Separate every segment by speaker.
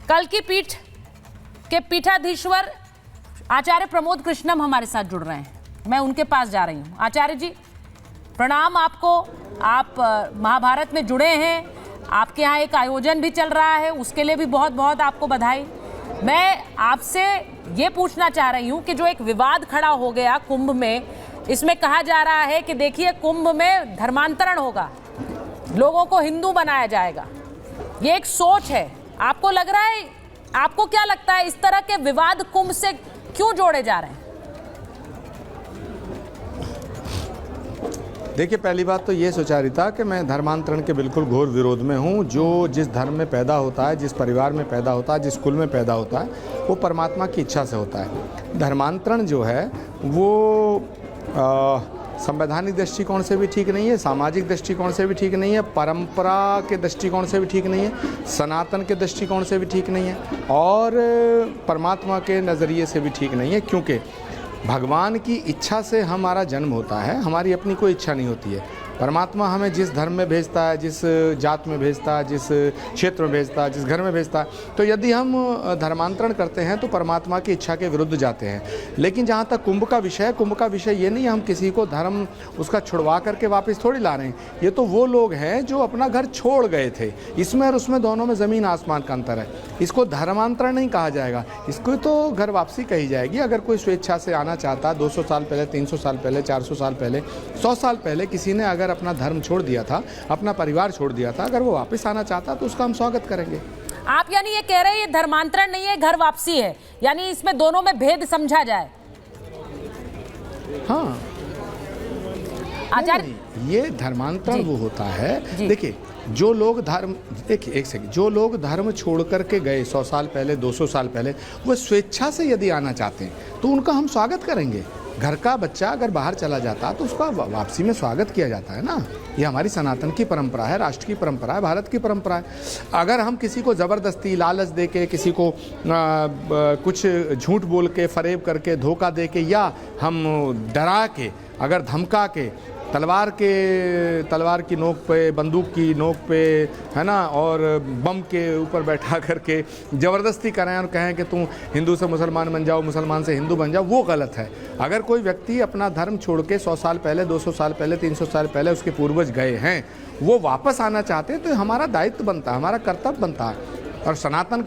Speaker 1: कल की पीठ के पीठाधीश्वर आचार्य प्रमोद कृष्णम हमारे साथ जुड़ रहे हैं। मैं उनके पास जा रही हूँ। आचार्य जी प्रणाम आपको। आप महाभारत में जुड़े हैं, आपके यहाँ एक आयोजन भी चल रहा है, उसके लिए भी बहुत बहुत आपको बधाई। मैं आपसे ये पूछना चाह रही हूँ कि जो एक विवाद खड़ा हो गया कुंभ में, इसमें कहा जा रहा है कि देखिए कुंभ में धर्मांतरण होगा, लोगों को हिंदू बनाया जाएगा, ये एक सोच है। आपको लग रहा है, आपको क्या लगता है इस तरह के विवाद कुंभ से क्यों जोड़े जा रहे हैं?
Speaker 2: देखिए, पहली बात तो ये सुचारिता कि मैं धर्मांतरण के बिल्कुल घोर विरोध में हूँ। जो जिस धर्म में पैदा होता है, जिस परिवार में पैदा होता है, जिस कुल में पैदा होता है, वो परमात्मा की इच्छा से होता है। धर्मांतरण जो है वो संवैधानिक दृष्टिकोण से भी ठीक नहीं है, सामाजिक दृष्टिकोण से भी ठीक नहीं है, परंपरा के दृष्टिकोण से भी ठीक नहीं है, सनातन के दृष्टिकोण से भी ठीक नहीं है, और परमात्मा के नज़रिए से भी ठीक नहीं है। क्योंकि भगवान की इच्छा से हमारा जन्म होता है, हमारी अपनी कोई इच्छा नहीं होती है। परमात्मा हमें जिस धर्म में भेजता है, जिस जात में भेजता है, जिस क्षेत्र में भेजता है, जिस घर में भेजता है, तो यदि हम धर्मांतरण करते हैं तो परमात्मा की इच्छा के विरुद्ध जाते हैं। लेकिन जहाँ तक कुंभ का विषय ये नहीं है हम किसी को धर्म उसका छुड़वा करके वापस थोड़ी ला रहे हैं। ये तो वो लोग हैं जो अपना घर छोड़ गए थे। इसमें और उसमें दोनों में ज़मीन आसमान का अंतर है। इसको धर्मांतरण नहीं कहा जाएगा, इसको तो घर वापसी कही जाएगी। अगर कोई स्वेच्छा से आना चाहता, 200 साल पहले, 300 साल पहले, 400 साल पहले, 100 साल पहले किसी ने अगर अपना धर्म छोड़ दिया था, अपना परिवार छोड़ दिया था, अगर वो वापस आना चाहता तो उसका हम स्वागत करेंगे।
Speaker 1: आप यानी ये कह रहे हैं ये धर्मांतरण नहीं है, घर वापसी है, यानी इसमें दोनों में भेद समझा जाए?
Speaker 2: हाँ
Speaker 1: आचार्य,
Speaker 2: ये धर्मांतरण वो होता है। देखिए, जो लोग धर्म, देखिए एक सेकंड, जो लोग धर्म छोड़ करके गए 100 साल पहले, 200 साल पहले, वो स्वेच्छा से यदि आना चाहते हैं तो उनका हम स्वागत करेंगे। घर का बच्चा अगर बाहर चला जाता तो उसका वापसी में स्वागत किया जाता है ना। ये हमारी सनातन की परंपरा है, राष्ट्र की परंपरा है, भारत की परंपरा है। अगर हम किसी को ज़बरदस्ती लालच दे के, किसी को कुछ झूठ बोल के, फरेब करके, धोखा दे के, या हम डरा के, अगर धमका के, तलवार की नोक पे, बंदूक की नोक पे, है ना, और बम के ऊपर बैठा करके ज़बरदस्ती करें और कहें कि तुम हिंदू से मुसलमान बन जाओ, मुसलमान से हिंदू बन जाओ, वो गलत है। अगर कोई व्यक्ति अपना धर्म छोड़ के 100 साल पहले, 200 साल पहले, 300 साल पहले उसके पूर्वज गए हैं, वो वापस आना चाहते हैं, तो हमारा दायित्व बनता है, हमारा कर्तव्य बनता है। और सनातन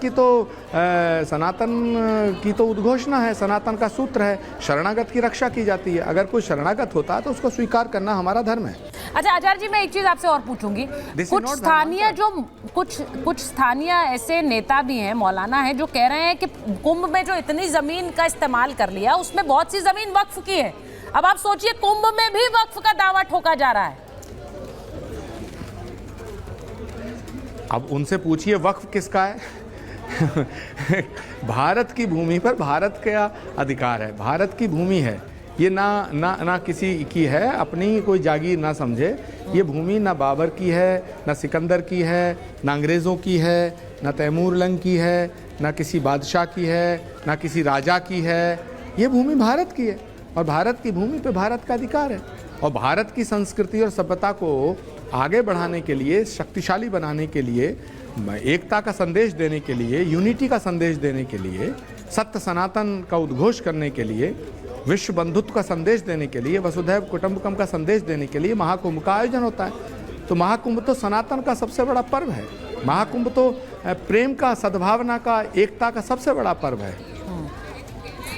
Speaker 2: की तो उद्घोषणा है, सनातन का सूत्र है, शरणागत की रक्षा की जाती है। अगर कोई शरणागत होता है तो उसको स्वीकार करना हमारा धर्म है।
Speaker 1: अच्छा आचार्य जी, मैं एक चीज आपसे और पूछूंगी। कुछ स्थानीय ऐसे नेता भी हैं, मौलाना हैं, जो कह रहे हैं कि कुंभ में जो इतनी जमीन का इस्तेमाल कर लिया, उसमें बहुत सी जमीन वक्फ की है। अब आप सोचिए, कुंभ में भी वक्फ का दावा ठोका जा रहा है।
Speaker 2: अब उनसे पूछिए वक्फ किसका है। भारत की भूमि पर भारत का अधिकार है, भारत की भूमि है ये, ना किसी की है, अपनी कोई जागीर ना समझे। ये भूमि ना बाबर की है, ना सिकंदर की है, ना अंग्रेज़ों की है, ना तैमूर लंग की है, ना किसी बादशाह की है, ना किसी राजा की है। ये भूमि भारत की है और भारत की भूमि पे भारत का अधिकार है। और भारत की संस्कृति और सभ्यता को आगे बढ़ाने के लिए, शक्तिशाली बनाने के लिए, एकता का संदेश देने के लिए, यूनिटी का संदेश देने के लिए, सत्य सनातन का उद्घोष करने के लिए, विश्व बंधुत्व का संदेश देने के लिए, वसुधैव कुटुंबकम का संदेश देने के लिए महाकुंभ का आयोजन होता है। तो महाकुंभ तो सनातन का सबसे बड़ा पर्व है। महाकुंभ तो प्रेम का, सद्भावना का, एकता का सबसे बड़ा पर्व है।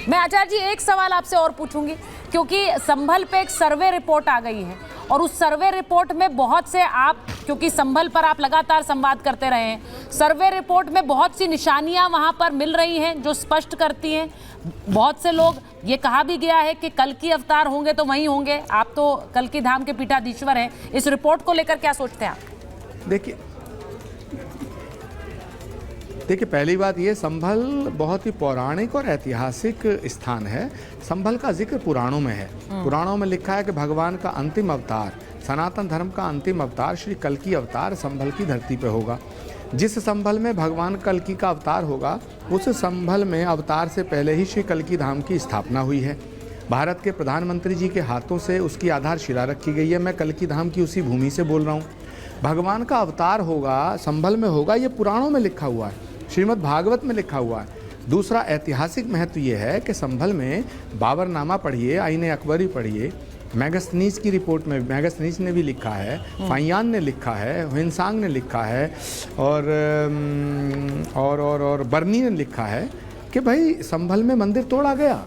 Speaker 1: मैं आचार्य जी एक सवाल आपसे और पूछूंगी, क्योंकि संभल पे एक सर्वे रिपोर्ट आ गई है और उस सर्वे रिपोर्ट में बहुत से, आप क्योंकि संभल पर आप लगातार संवाद करते रहे हैं, सर्वे रिपोर्ट में बहुत सी निशानियां वहां पर मिल रही हैं जो स्पष्ट करती हैं। बहुत से लोग, ये कहा भी गया है कि कल की अवतार होंगे तो वहीं होंगे। आप तो कल की धाम के पीठाधीश्वर हैं, इस रिपोर्ट को लेकर क्या सोचते हैं आप?
Speaker 2: देखिए, पहली बात ये, संभल बहुत ही पौराणिक और ऐतिहासिक स्थान है। संभल का जिक्र पुराणों में है। पुराणों में लिखा है कि भगवान का अंतिम अवतार, सनातन धर्म का अंतिम अवतार श्री कल्कि अवतार संभल की धरती पे होगा। जिस संभल में भगवान कल्कि का अवतार होगा, उस संभल में अवतार से पहले ही श्री कल्कि धाम की स्थापना हुई है। भारत के प्रधानमंत्री जी के हाथों से उसकी आधारशिला रखी गई है। मैं कल्कि धाम की उसी भूमि से बोल रहा हूँ। भगवान का अवतार होगा, संभल में होगा, ये पुराणों में लिखा हुआ है। श्रीमद् भागवत में लिखा हुआ है। दूसरा ऐतिहासिक महत्व ये है कि संभल में बाबरनामा पढ़िए, आईने अकबरी पढ़िए, मैगस्थनीज की रिपोर्ट में मैगस्थनीज ने भी लिखा है, फाइयान ने लिखा है, हुइनसांग ने लिखा है और बर्नी ने लिखा है कि भाई संभल में मंदिर तोड़ा गया,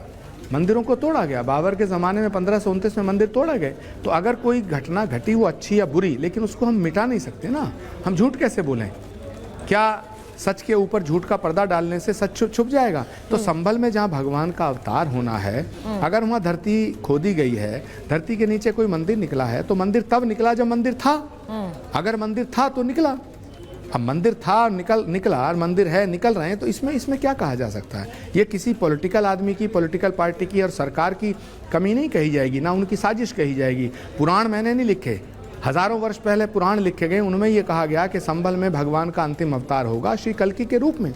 Speaker 2: मंदिरों को तोड़ा गया। बाबर के ज़माने में 1529 में मंदिर तोड़ा गए। तो अगर कोई घटना घटी वो अच्छी या बुरी, लेकिन उसको हम मिटा नहीं सकते ना। हम झूठ कैसे बोलें? क्या सच के ऊपर झूठ का पर्दा डालने से सच छुप जाएगा? तो संभल में जहाँ भगवान का अवतार होना है, अगर वहाँ धरती खोदी गई है, धरती के नीचे कोई मंदिर निकला है, तो मंदिर तब निकला जब मंदिर था। अगर मंदिर था तो निकला। अब मंदिर था निकला और मंदिर है निकल रहे हैं, तो इसमें क्या कहा जा सकता है? ये किसी पॉलिटिकल आदमी की, पॉलिटिकल पार्टी की और सरकार की कमी नहीं कही जाएगी, ना उनकी साजिश कही जाएगी। पुराण मैंने नहीं लिखे, हजारों वर्ष पहले पुराण लिखे गए, उनमें ये कहा गया कि संभल में भगवान का अंतिम अवतार होगा श्री कल्की के रूप में।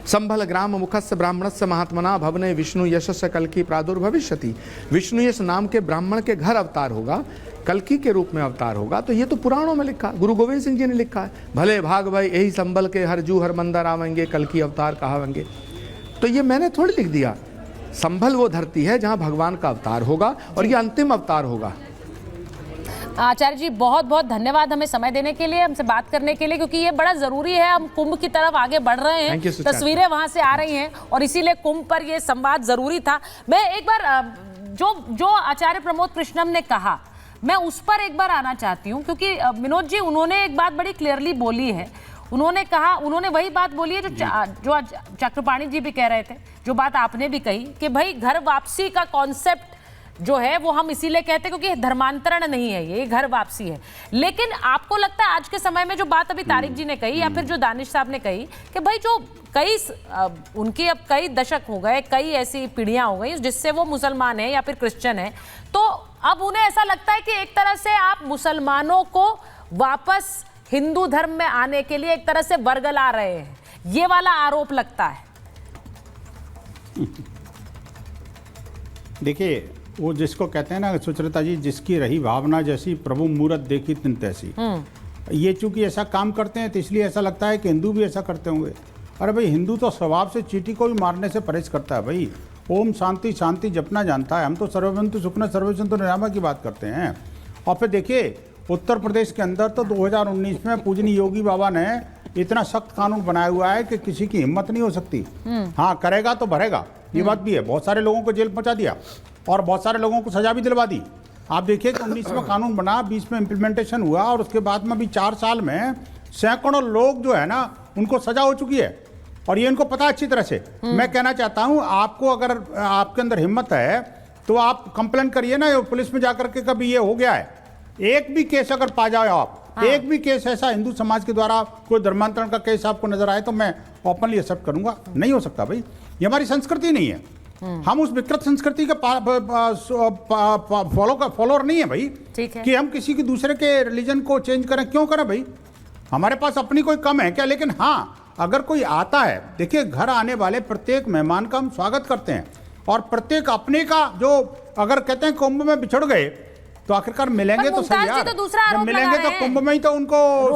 Speaker 2: संभल ग्राम मुखस्य ब्राह्मणस्य महात्मना भवने विष्णु यशस्य कल्की प्रादुर्भविष्यति। विष्णु यश नाम के ब्राह्मण के घर अवतार होगा, कल्की के रूप में अवतार होगा। तो ये तो पुराणों में लिखा, गुरु गोविंद सिंह जी ने लिखा है, भले भाग भाई यही संभल के हर जू हर मंदर आवेंगे, कल्की अवतार कहावेंगे। तो ये मैंने थोड़ी लिख दिया। संभल वो धरती है जहाँ भगवान का अवतार होगा और ये अंतिम अवतार होगा।
Speaker 1: आचार्य जी बहुत बहुत धन्यवाद हमें समय देने के लिए, हमसे बात करने के लिए, क्योंकि ये बड़ा जरूरी है। हम कुंभ की तरफ आगे बढ़ रहे हैं, तस्वीरें वहां से आ रही हैं और इसीलिए कुंभ पर ये संवाद जरूरी था। मैं एक बार जो आचार्य प्रमोद कृष्णम ने कहा, मैं उस पर एक बार आना चाहती हूँ, क्योंकि विनोद जी उन्होंने एक बात बड़ी क्लियरली बोली है। उन्होंने कहा, उन्होंने वही बात बोली है जो चक्रपाणी जी भी कह रहे थे, जो बात आपने भी कही कि भाई घर वापसी का कॉन्सेप्ट जो है वो हम इसीलिए कहते हैं क्योंकि धर्मांतरण नहीं है, ये घर वापसी है। लेकिन आपको लगता है आज के समय में जो बात अभी तारिक जी ने कही या फिर जो दानिश साहब ने कही कि भाई जो उनके अब कई दशक हो गए, कई ऐसी पीढ़ियां हो गई जिससे वो मुसलमान है या फिर क्रिश्चियन है, तो अब उन्हें ऐसा लगता है कि एक तरह से आप मुसलमानों को वापस हिंदू धर्म में आने के लिए एक तरह से बरगला रहे हैं, ये वाला आरोप लगता है।
Speaker 3: देखिए, वो जिसको कहते हैं ना सुचरिता जी, जिसकी रही भावना जैसी प्रभु मूरत देखी तिन तैसी। ये चूंकि ऐसा काम करते हैं तो इसलिए ऐसा लगता है कि हिंदू भी ऐसा करते होंगे। अरे भाई, हिंदू तो स्वभाव से चींटी को भी मारने से परहेज करता है भाई। ओम शांति शांति जपना जानता है। हम तो सर्वभूत सुखना सर्वसंतु निरामय की बात करते हैं। और फिर देखिए, उत्तर प्रदेश के अंदर तो 2019 में पूजनीय योगी बाबा ने इतना सख्त कानून बनाया हुआ है कि किसी की हिम्मत नहीं हो सकती। हाँ, करेगा तो भरेगा, ये बात भी है। बहुत सारे लोगों को जेल पहुंचा दिया और बहुत सारे लोगों को सजा भी दिलवा दी। आप देखिए कि 19 में कानून बना, 20 में इम्प्लीमेंटेशन हुआ और उसके बाद में भी 4 साल में सैकड़ों लोग जो है ना उनको सजा हो चुकी है और ये इनको पता अच्छी तरह से। मैं कहना चाहता हूँ, आपको अगर आपके अंदर हिम्मत है तो आप कंप्लेंट करिए ना पुलिस में जाकर के, कभी ये हो गया है। एक भी केस अगर पा जाए आप, एक भी केस ऐसा हिंदू समाज के द्वारा कोई धर्मांतरण का केस आपको नजर आए तो मैं ओपनली एक्सेप्ट करूंगा। नहीं हो सकता भाई, ये हमारी संस्कृति नहीं है। हम उस विकृत संस्कृति के फॉलोअर नहीं है भाई, कि हम किसी की दूसरे के रिलीजन को चेंज करें। क्यों करें भाई? हमारे पास अपनी कोई कम है क्या? लेकिन हाँ, अगर कोई आता है, देखिए घर आने वाले प्रत्येक मेहमान का हम स्वागत करते हैं और प्रत्येक अपने का जो अगर कहते हैं कुंभ में बिछड़ गए तो आखिरकार मिलेंगे तो सही यार, जब मिलेंगे तो कुंभ में ही तो उनको